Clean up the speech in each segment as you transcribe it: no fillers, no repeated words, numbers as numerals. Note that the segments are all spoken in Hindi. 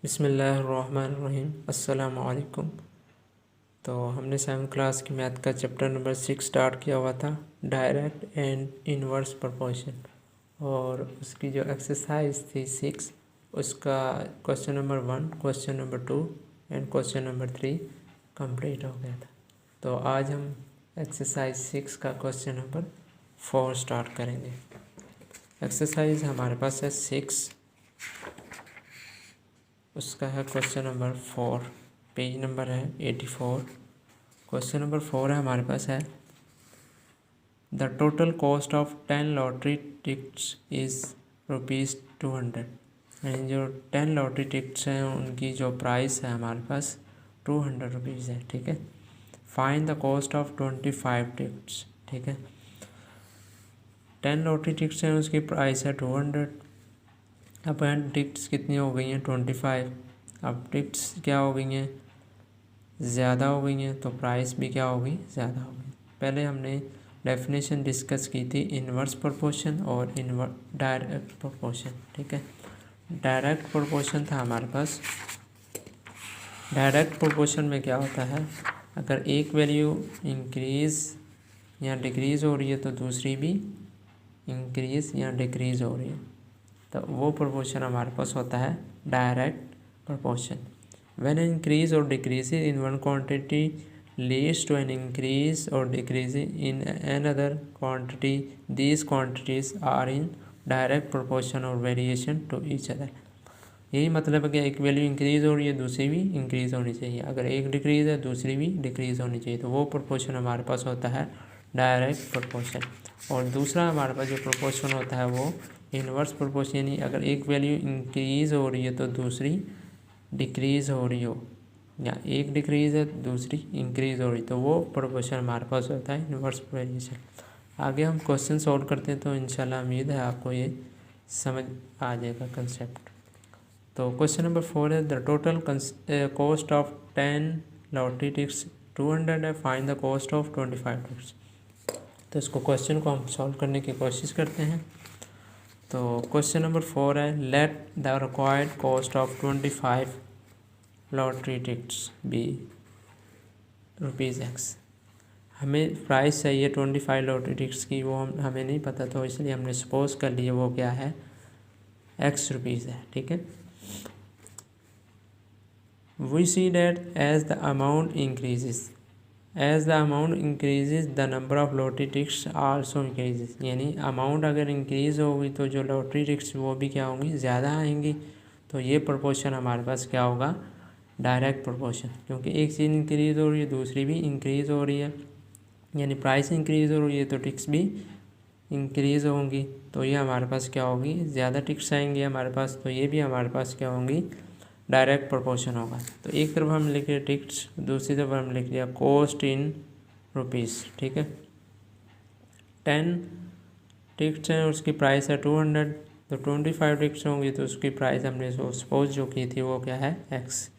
बिस्मिल्लाहिर्रहमानिर्रहीम अस्सलाम वालेकुम। तो हमने 7th क्लास की मैथ का चैप्टर नंबर 6 स्टार्ट किया हुआ था, डायरेक्ट एंड इनवर्स प्रोपोर्शन, और उसकी जो एक्सरसाइज थी 6, उसका question number 1, question number 2 and question number 3 complete हो गया था। तो आज हम एक्सरसाइज 6 का क्वेश्चन नंबर 4 स्टार्ट करेंगे। एक्सरसाइज हमारे पास है 6, उसका है क्वेश्चन नंबर 4, पेज नंबर है 84। क्वेश्चन नंबर 4 है हमारे पास है the total cost of 10 lottery tickets is ₹200। यानी जो 10 लॉटरी टिकट्स हैं उनकी जो प्राइस है हमारे पास ₹200 है। ठीक है। Find the cost of 25 tickets. ठीक है। 10 लॉटरी टिकट्स हैं, उसकी प्राइस है 200। अब टिकट्स कितनी हो गई हैं? 25। अब टिकट्स क्या हो गई हैं? ज़्यादा हो गई हैं, तो प्राइस भी क्या हो गई? ज़्यादा हो गई। पहले हमने डेफिनेशन डिस्कस की थी इनवर्स प्रोपोर्शन और डायरेक्ट प्रोपोर्शन। ठीक है। डायरेक्ट प्रोपोर्शन था हमारे पास। डायरेक्ट प्रोपोर्शन में क्या होता है, अगर एक वैल्यू इंक्रीज़ या डिक्रीज़ हो रही है तो दूसरी भी इंक्रीज़ या डिक्रीज़ हो रही है, तो वो प्रोपोर्शन हमारे पास होता है डायरेक्ट प्रोपोर्शन। व्हेन इंक्रीज और decrease in one quantity leads to an increase और decrease in another quantity, these quantities are in direct proportion और वेरिएशन टू ईच अदर। यही मतलब है कि एक वैल्यू इंक्रीज़ हो रही है, दूसरी भी इंक्रीज़ होनी चाहिए। अगर एक डिक्रीज़ है, दूसरी भी डिक्रीज़ होनी चाहिए, तो वो प्रोपोर्शन हमारे पास होता है डायरेक्ट प्रोपोर्शन। और दूसरा हमारे पास जो प्रोपोर्शन होता है वो इनवर्स प्रोपोर्शन, यानी अगर एक वैल्यू इंक्रीज़ हो रही है तो दूसरी डिक्रीज़ हो रही हो, या एक डिक्रीज़ है दूसरी इंक्रीज़ हो रही, तो वो प्रोपोर्शन हमारे पास होता है इनवर्स वेरिएशन। आगे हम क्वेश्चन सॉल्व करते हैं, तो इंशाल्लाह उम्मीद है आपको ये समझ आ जाएगा कंसेप्ट। तो क्वेश्चन नंबर 4 है the total cost of 10 lottery tickets 200 है, find the cost of 25 tickets. तो इसको क्वेश्चन को हम सॉल्व करने की कोशिश करते हैं। तो क्वेश्चन नंबर 4 है let the required cost of 25 lottery tickets be ₹X। हमें प्राइस चाहिए 25 लॉटरी टिकट्स की, वो हमें नहीं पता, तो इसलिए हमने सपोज कर लिया वो क्या है, ₹X है। ठीक है। We see that as the amount increases, as the amount increases the number of lottery tickets also increases. यानी अमाउंट अगर इंक्रीज़ होगी तो जो लॉटरी टिकट्स वो भी क्या होंगी? ज़्यादा आएंगी। तो ये प्रोपोर्शन हमारे पास क्या होगा? डायरेक्ट प्रोपोर्शन, क्योंकि एक चीज़ इंक्रीज़ हो रही है, दूसरी भी इंक्रीज़ हो रही है, यानी प्राइस इंक्रीज़ हो रही है तो टिकट्स भी इंक्रीज़ होंगी। तो ये हमारे पास क्या होगी? ज़्यादा टिकट्स आएंगे हमारे पास, तो ये भी हमारे पास क्या होंगी? डायरेक्ट प्रोपोर्शन होगा। तो एक तरफ हम लिख लिया टिकट्स, दूसरी तरफ हम लिख लिया कॉस्ट इन रुपीज़। ठीक है। 10 टिकट्स हैं, उसकी प्राइस है 200, तो 25 टिकट्स होंगी तो उसकी प्राइस हमने सपोज जो की थी वो क्या है? X।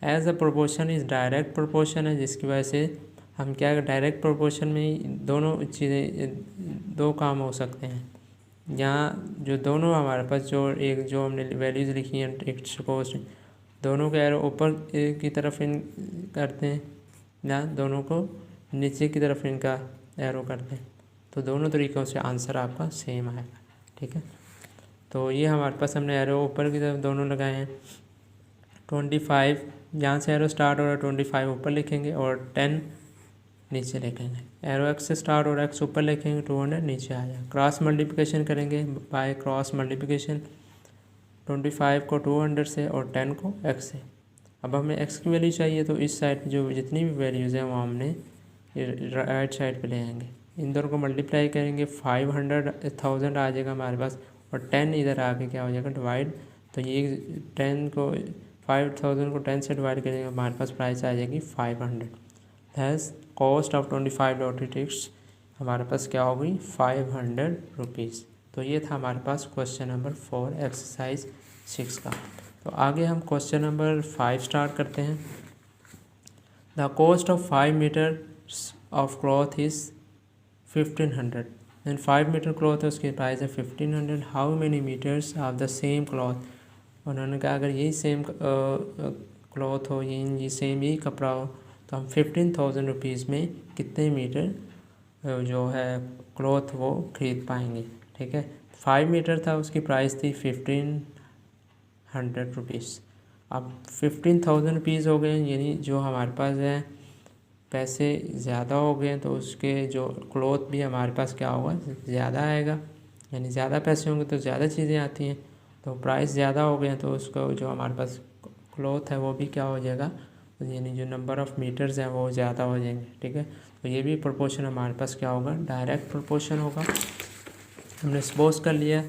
As a proportion is direct proportion है, जिसकी वजह से हम क्या, डायरेक्ट प्रोपोर्शन में दोनों चीज़ें, दो काम हो सकते हैं। यहाँ जो दोनों हमारे पास जो हमने वैल्यूज़ लिखी हैं टिकट्स कॉस्ट, दोनों के एरो ऊपर की तरफ इन करते हैं या दोनों को नीचे की तरफ इनका एरो करते हैं, तो दोनों तरीक़ों से आंसर आपका सेम आएगा। ठीक है। तो ये हमारे पास हमने एरो ऊपर की तरफ दोनों लगाए हैं। 25 यहाँ से एरो स्टार्ट हो रहा है, 25 ऊपर लिखेंगे और 10 नीचे लिखेंगे। एरो X से स्टार्ट और X ऊपर लिखेंगे, 200 नीचे आ जाए। क्रॉस मल्टीप्लिकेशन करेंगे बाय क्रॉस मल्टीप्लिकेशन, 25 को 200 से और 10 को X से। अब हमें X की वैल्यू चाहिए, तो इस साइड पे जो जितनी भी वैल्यूज़ हैं वो हमने राइट साइड पे ले आएंगे। इन दोनों को मल्टीप्लाई करेंगे, 500,000 आ जाएगा हमारे पास, और 10 इधर आके क्या हो जाएगा? डिवाइड। तो ये 10 को 5000 को 10 से डिवाइड करेंगे, हमारे पास प्राइस आ जाएगी 500। थैस कॉस्ट ऑफ 25 लॉटरी टिकट्स हमारे पास क्या हो गई? ₹500। तो ये था हमारे पास क्वेश्चन नंबर 4 एक्सरसाइज 6 का। तो आगे हम क्वेश्चन नंबर 5 स्टार्ट करते हैं। The cost of 5 metres of cloth is 1500 and 5 metre cloth है, उसकी प्राइस है 1500। How many metres of the same cloth उन्होंने कहा अगर यही सेम क्लॉथ हो, ये सेम यही कपड़ा हो, तो हम 15,000 रुपीज़ में कितने मीटर जो है क्लॉथ वो ख़रीद पाएंगे। ठीक है, 5 मीटर था, उसकी प्राइस थी 1500 रुपीज़। अब 15,000 रुपीज़ हो गए, यानी जो हमारे पास है पैसे ज़्यादा हो गए, तो उसके जो क्लॉथ भी हमारे पास क्या होगा, ज़्यादा आएगा। यानी ज़्यादा पैसे होंगे तो ज़्यादा चीज़ें आती हैं, तो प्राइस ज़्यादा हो गए तो उसका जो हमारे पास क्लॉथ है वो भी क्या हो जाएगा, यानी जो नंबर ऑफ़ मीटर्स हैं वो ज़्यादा हो जाएंगे। ठीक है, तो ये भी प्रोपोर्शन हमारे पास क्या होगा, डायरेक्ट प्रोपोर्शन होगा। हमने सपोज कर लिया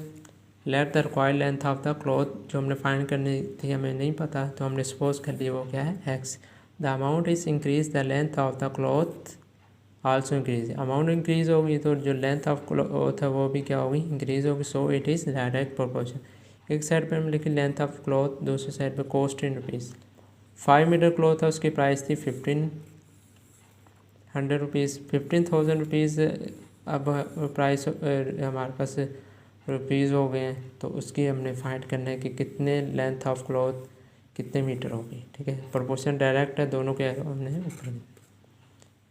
late the required length of the cloth, जो हमने फाइंड करनी थी हमें नहीं पता, तो हमने सपोज कर लिया वो क्या है, x. The amount is increase the length of the cloth also increase. Amount increase होगी तो जो लेंथ ऑफ क्लॉथ है वो भी क्या होगी, इंक्रीज होगी। So it is direct proportion. एक साइड पे हम लिखे लेंथ ऑफ क्लॉथ, दूसरी साइड पे cost in rupees. 5 metre cloth है, उसकी प्राइस थी 1500 रुपीज़। 15,000 रुपीज़ अब प्राइस हमारे पास रुपीज़ हो गए हैं, तो उसकी हमने फाइंड करना है कि कितने लेंथ ऑफ क्लॉथ कितने मीटर होगी। ठीक है, प्रोपोर्शन डायरेक्ट है, दोनों के हमने ऊपर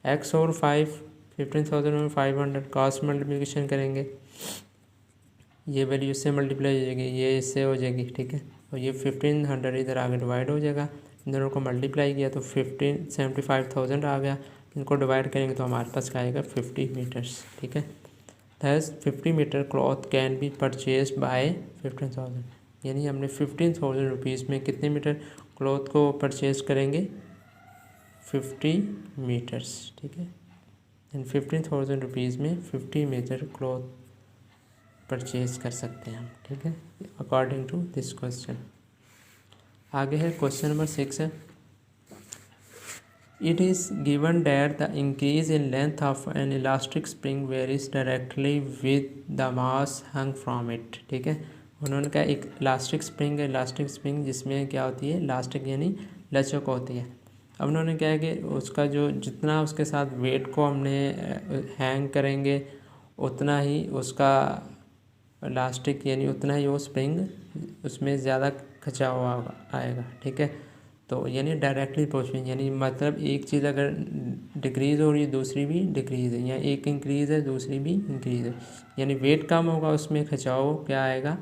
एक्स और 15,000 में 500 क्रॉस मल्टीप्लिकेशन करेंगे, ये वैल्यू इससे मल्टीप्लाई हो जाएगी, ये इससे हो जाएगी। ठीक है, और ये 1500 इधर आगे डिवाइड हो जाएगा, इन दोनों को मल्टीप्लाई किया तो 75,000 आ गया। इनको डिवाइड करेंगे तो हमारे पास क्या आएगा, 50 मीटर्स। ठीक है, thus 50 metre cloth can be purchase by 15,000, यानी हमने 15,000 रुपीज़ में कितने मीटर क्लॉथ को परचेज करेंगे, 50 मीटर्स। ठीक है, एंड 15,000 रुपीज़ में 50 मीटर क्लॉथ परचेज कर सकते हैं हम। ठीक है, अकॉर्डिंग टू दिस क्वेश्चन। आगे है क्वेश्चन नंबर 6 है, it is given that the increase in length of N elastic spring varies directly with the mass hung from it. ठीक है, उन्होंने कहा एक इलास्टिक स्प्रिंग है, इलास्टिक स्प्रिंग जिसमें क्या होती है, इलास्टिक यानी लचक होती है। अब उन्होंने क्या है कि उसका जो जितना उसके साथ वेट को हमने हैंग करेंगे उतना ही उसका इलास्टिक यानी उतना ही वो स्प्रिंग उसमें ज़्यादा खिंचाव आएगा। ठीक है, तो यानी डायरेक्टली प्रोपोर्शनल, यानी मतलब एक चीज़ अगर डिक्रीज़ हो रही है दूसरी भी डिक्रीज़ है, या एक इंक्रीज़ है दूसरी भी इंक्रीज़ है, यानी वेट कम होगा उसमें खिंचाव क्या आएगा,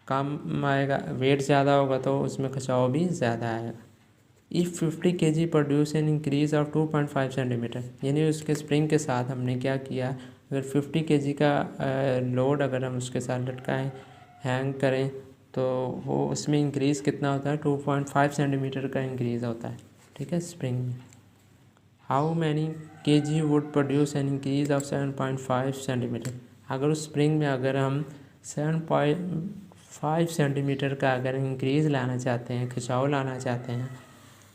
कम आएगा। वेट ज़्यादा होगा तो उसमें खिंचाव भी ज़्यादा आएगा। If 50 kg produce an increase of 2.5 centimetre, यानी उसके स्प्रिंग के साथ हमने क्या किया, अगर 50 kg का लोड अगर हम उसके साथ लटकाएं, हैंग करें, तो वो उसमें इंक्रीज़ कितना होता है, 2.5 सेंटीमीटर का इंक्रीज़ होता है। ठीक है, स्प्रिंग में। How many kg would produce an increase of 7.5 centimetre, अगर उस स्प्रिंग में अगर हम 7.5 सेंटीमीटर का अगर इंक्रीज़ लाना चाहते हैं, खिंचाव लाना चाहते हैं,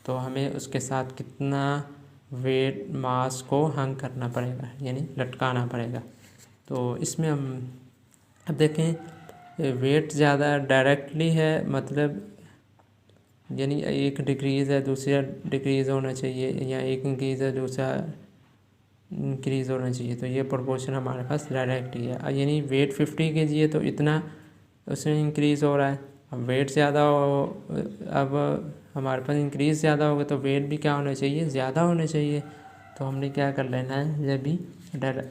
तो हमें उसके साथ कितना वेट मास को हंग करना पड़ेगा, यानी लटकाना पड़ेगा। तो इसमें हम अब देखें, वेट ज़्यादा डायरेक्टली है, मतलब यानी एक डिक्रीज़ है दूसरा डिक्रीज़ होना चाहिए, या एक इंक्रीज़ है दूसरा इंक्रीज़ होना चाहिए, तो ये प्रोपोर्शन हमारे पास डायरेक्ट ही है। यानी वेट 50 kg है तो इतना उसमें इंक्रीज़ हो रहा है। अब वेट ज़्यादा हो, अब हमारे पास इंक्रीज़ ज़्यादा होगा तो वेट भी क्या होना चाहिए, ज़्यादा होना चाहिए। तो हमने क्या कर लेना है, जब भी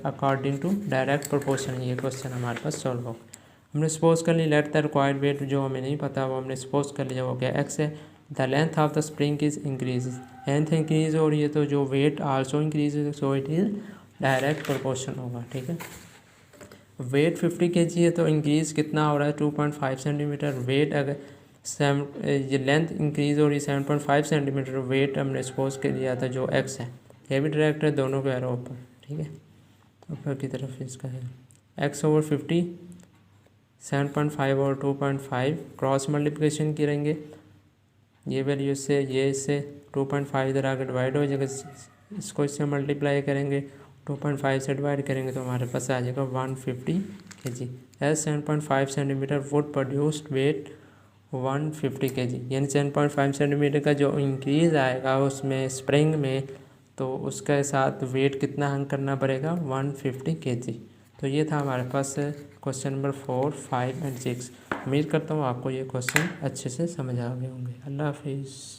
अकॉर्डिंग टू डायरेक्ट प्रोपोर्शन ये क्वेश्चन हमारे पास सॉल्व हो। हमने सपोज कर लिया लेट द रिक्वायर्ड वेट, जो हमें नहीं पता वो हमने सपोज कर लिया, वो क्या एक्स है। The length of the spring is increase, length increase हो रही है तो जो weight also increase, so it is direct proportion होगा। ठीक है, वेट 50 kg है तो इंक्रीज़ कितना हो रहा है, 2.5 सेंटीमीटर। वेट अगर ये लेंथ इंक्रीज़ हो रही है 7.5 सेंटीमीटर, वेट हमने सपोज कर लिया था जो एक्स है, ये भी डायरेक्ट है, दोनों के एरो ऊपर। ठीक है, ऊपर की तरफ इसका है एक्स ओवर 50, 7.5 और 2.5 क्रॉस मल्टीप्लिकेशन करेंगे, ये वैल्यू से ये इससे 2.5 इधर आकर डिवाइड हो जाएगा, इसको इससे मल्टीप्लाई करेंगे, 2.5 से डिवाइड करेंगे तो हमारे पास आ जाएगा 150 kg। As 7.5 centimetre would produced weight 150 kg, यानी 7.5 सेंटीमीटर का जो इंक्रीज़ आएगा उसमें स्प्रिंग में, तो उसके साथ वेट कितना हंग करना पड़ेगा, 150 kg। तो ये था हमारे पास क्वेश्चन नंबर 4, 5 एंड 6। उम्मीद करता हूँ आपको ये क्वेश्चन अच्छे से समझ आ गए होंगे। अल्लाह हाफिज़।